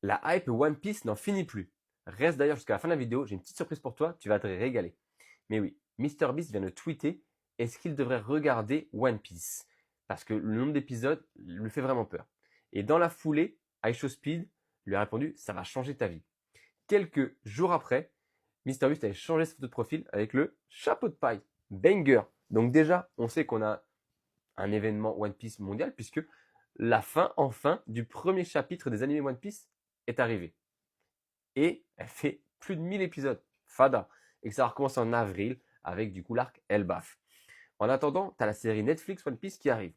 La hype One Piece n'en finit plus. Reste d'ailleurs jusqu'à la fin de la vidéo, j'ai une petite surprise pour toi, tu vas te régaler. Mais oui, MrBeast vient de tweeter, est-ce qu'il devrait regarder One Piece? Parce que le nombre d'épisodes lui fait vraiment peur. Et dans la foulée, iShowSpeed lui a répondu, ça va changer ta vie. Quelques jours après, MrBeast avait changé sa photo de profil avec le chapeau de paille. Banger. Donc déjà, on sait qu'on a un événement One Piece mondial puisque la fin, enfin, du premier chapitre des animés One Piece est arrivée. Et elle fait plus de 1000 épisodes. Fada. Et que ça recommence en avril avec du coup l'arc Elbaf. En attendant, tu as la série Netflix One Piece qui arrive.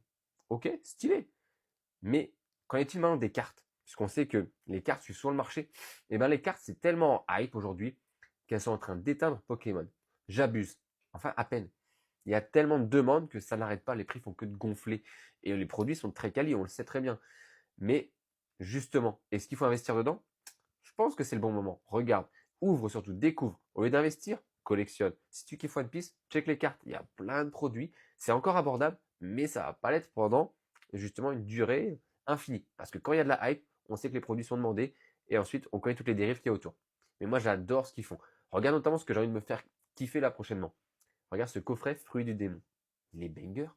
Ok, stylé. Mais qu'en est-il maintenant des cartes? Puisqu'on sait que les cartes suivent sur le marché. Et bien les cartes, c'est tellement hype aujourd'hui qu'elles sont en train d'éteindre Pokémon. J'abuse. Enfin, à peine. Il y a tellement de demandes que ça n'arrête pas. Les prix font que de gonfler. Et les produits sont très quali, on le sait très bien. Mais justement, est-ce qu'il faut investir dedans? Je pense que c'est le bon moment. Regarde, ouvre surtout, découvre. Au lieu d'investir, collectionne. Si tu kiffes One Piece, check les cartes. Il y a plein de produits. C'est encore abordable, mais ça va pas l'être pendant justement une durée infinie. Parce que quand il y a de la hype, on sait que les produits sont demandés et ensuite on connaît toutes les dérives qu'il y a autour. Mais moi j'adore ce qu'ils font. Regarde notamment ce que j'ai envie de me faire kiffer là prochainement. Regarde ce coffret Fruits du démon. Les bangers.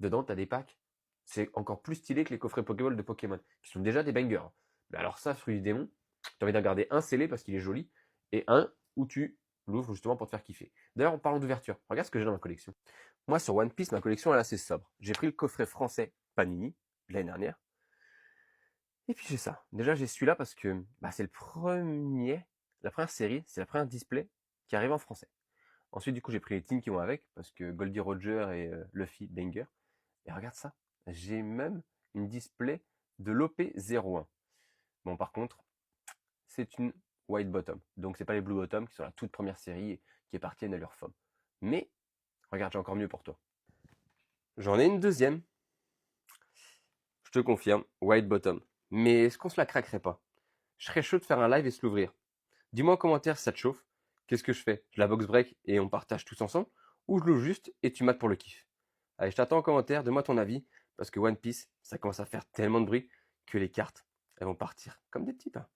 Dedans, tu as des packs. C'est encore plus stylé que les coffrets Pokéball de Pokémon, qui sont déjà des bangers. Mais alors ça, Fruits du démon, tu as envie d'en garder un scellé parce qu'il est joli, et un où tu l'ouvres justement pour te faire kiffer. D'ailleurs, en parlant d'ouverture, regarde ce que j'ai dans ma collection. Moi, sur One Piece, ma collection elle est assez sobre. J'ai pris le coffret français Panini de l'année dernière. Et puis j'ai ça. Déjà, j'ai celui-là parce que c'est le premier, la première série, c'est la première display qui arrive en français. Ensuite, du coup, j'ai pris les teams qui vont avec parce que Goldie Roger et Luffy banger. Et regarde ça, j'ai même une display de l'OP01. Bon, par contre, c'est une white bottom. Donc, c'est pas les blue bottom qui sont la toute première série et qui appartiennent à leur forme. Mais, regarde, j'ai encore mieux pour toi. J'en ai une deuxième. Je te confirme, white bottom. Mais est-ce qu'on se la craquerait pas? Je serais chaud de faire un live et se l'ouvrir. Dis-moi en commentaire si ça te chauffe. Qu'est-ce que je fais? Je la box break et on partage tous ensemble? Ou je l'ouvre juste et tu mates pour le kiff? Allez, je t'attends en commentaire, donne-moi ton avis. Parce que One Piece, ça commence à faire tellement de bruit que les cartes, elles vont partir comme des petits pains.